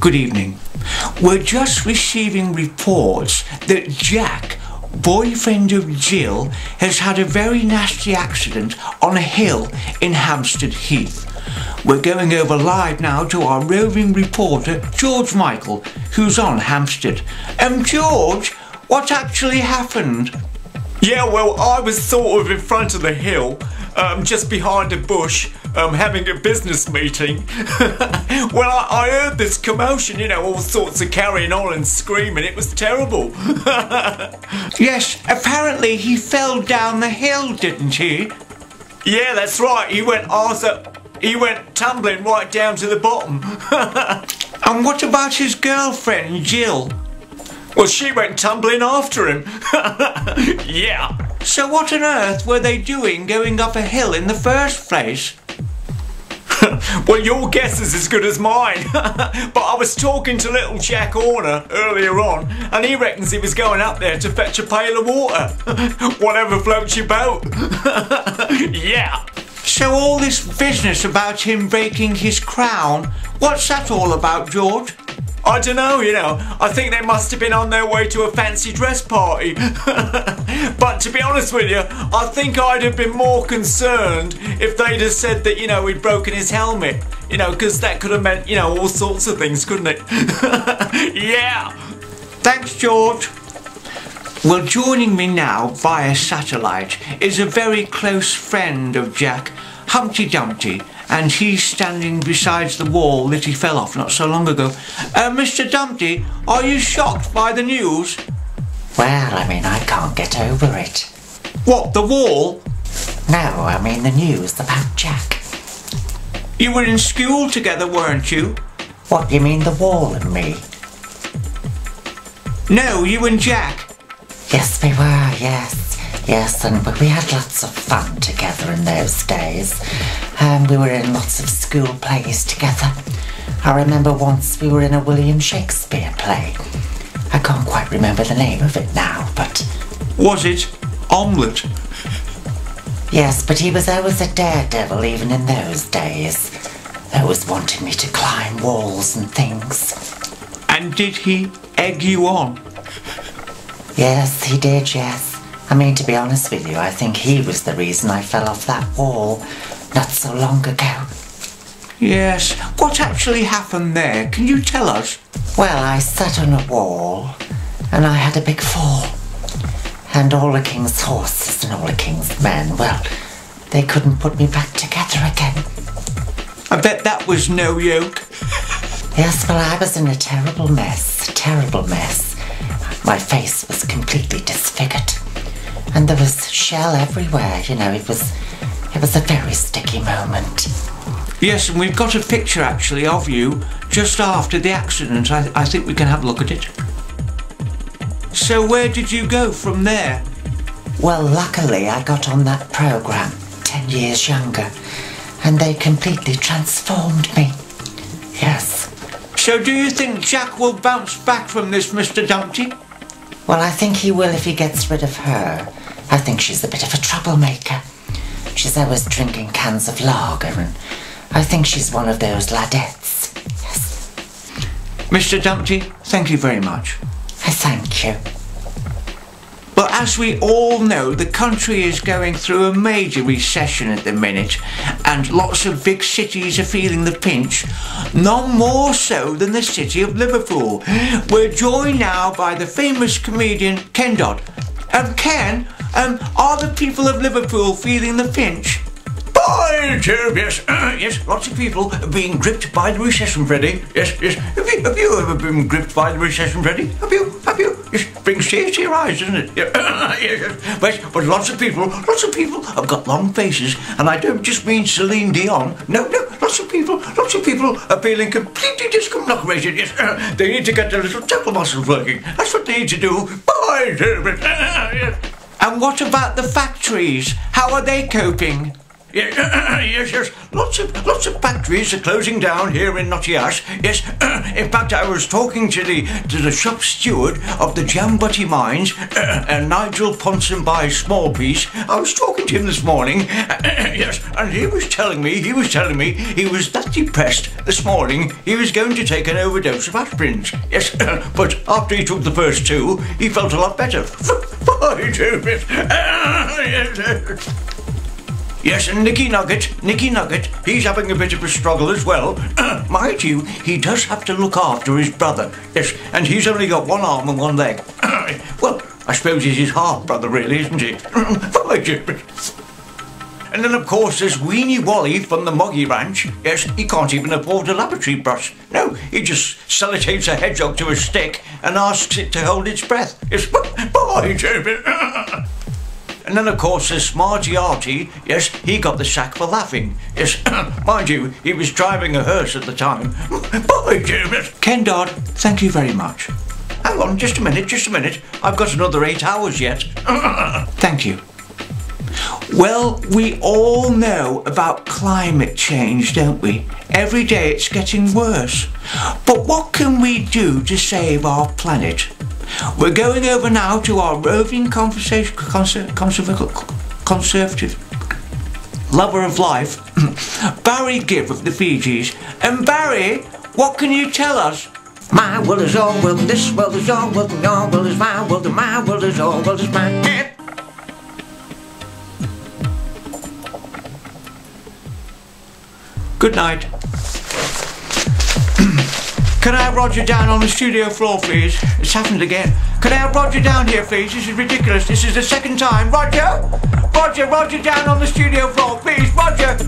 Good evening. We're just receiving reports that Jack, boyfriend of Jill, has had a very nasty accident on a hill in Hampstead Heath. We're going over live now to our roving reporter, George Michael, who's on Hampstead. George, what actually happened? Yeah, well, I was sort of in front of the hill, just behind a bush, having a business meeting. Well, I heard this commotion, you know, all sorts of carrying on and screaming. It was terrible. Yes, apparently he fell down the hill, didn't he? Yeah, that's right. He went tumbling right down to the bottom. And what about his girlfriend, Jill? Well, she went tumbling after him. Yeah. So what on earth were they doing going up a hill in the first place? Well, your guess is as good as mine. But I was talking to little Jack Horner earlier on, and he reckons he was going up there to fetch a pail of water. Whatever floats your boat. Yeah. So all this business about him breaking his crown, what's that all about, George? I don't know, you know. I think they must have been on their way to a fancy dress party. But to be honest with you, I think I'd have been more concerned if they'd have said that, you know, he'd broken his helmet. You know, because that could have meant, you know, all sorts of things, couldn't it? Yeah. Thanks, George. Well, joining me now via satellite is a very close friend of Jack, Humpty Dumpty, and he's standing beside the wall that he fell off not so long ago. Mr. Dumpty, are you shocked by the news? Well, I mean, I can't get over it. What, the wall? No, I mean the news about Jack. You were in school together, weren't you? What, you mean the wall and me? No, you and Jack. Yes, we were, yes. Yes, and we had lots of fun together in those days. We were in lots of school plays together. I remember once we were in a William Shakespeare play. I can't quite remember the name of it now, but... Was it Omelette? Yes, but he was always a daredevil even in those days. Always wanting me to climb walls and things. And did he egg you on? Yes, he did, yes. I mean, to be honest with you, I think he was the reason I fell off that wall not so long ago. Yes, what actually happened there? Can you tell us? Well, I sat on a wall and I had a big fall. And all the king's horses and all the king's men, well, they couldn't put me back together again. I bet that was no yoke. Yes, well, I was in a terrible mess, My face was completely disfigured. And there was shell everywhere, you know, it was a very sticky moment. Yes, and we've got a picture actually of you just after the accident. I think we can have a look at it. So where did you go from there? Well, luckily I got on that programme 10 years younger, and they completely transformed me. Yes. So do you think Jack will bounce back from this, Mr. Dumpty? Well, I think he will if he gets rid of her. I think she's a bit of a troublemaker. She's always drinking cans of lager, and I think she's one of those ladettes. Yes. Mr. Dumpty, thank you very much. I thank you. Well, as we all know, the country is going through a major recession at the minute, and lots of big cities are feeling the pinch, none more so than the city of Liverpool. We're joined now by the famous comedian Ken Dodd. Ken, are the people of Liverpool feeling the pinch? By Jove, yes, yes, lots of people are being gripped by the recession, Freddie. Yes. Have you ever been gripped by the recession, Freddie? Have you? Yes, brings tears to your eyes, doesn't it? Yeah. Yes. But lots of people have got long faces, and I don't just mean Celine Dion. No, lots of people are feeling completely discombobulated. Yes, they need to get their little temple muscles working. That's what they need to do. By Jove, yes. And what about the factories? How are they coping? Yes. Lots of factories are closing down here in Nottingham. Yes. In fact, I was talking to the shop steward of the Jambutty mines, Nigel Ponsonby Smallpiece. I was talking to him this morning. Yes, and and he was telling me he was that depressed this morning he was going to take an overdose of aspirins. Yes, but after he took the first 2, he felt a lot better. By Jupiter. Yes, and Nicky Nugget, he's having a bit of a struggle as well. Mind you, he does have to look after his brother. Yes, and he's only got 1 arm and 1 leg. Well, I suppose he's his half-brother really, isn't he? By Jupiter. And then, of course, there's Weenie Wally from the Moggy Ranch. Yes, he can't even afford a lavatory brush. No, he just sellotapes a hedgehog to a stick and asks it to hold its breath. Yes, by Jupiter. And then, of course, there's Smarty Artie. Yes, he got the sack for laughing. Yes, mind you, he was driving a hearse at the time. By Jupiter. Ken Dodd, thank you very much. Hang on, just a minute. I've got another 8 hours yet. Thank you. Well, we all know about climate change, don't we? Every day it's getting worse. But what can we do to save our planet? We're going over now to our roving conservative lover of life, Barry Gibb of the Fiji's. And Barry, what can you tell us? My world is your world, and this world is your world, and your world is my world, and my world is your world is mine. Good night. Can I have Roger down on the studio floor, please? It's happened again. Can I have Roger down here, please? This is ridiculous. This is the 2nd time. Roger down on the studio floor, please. Roger.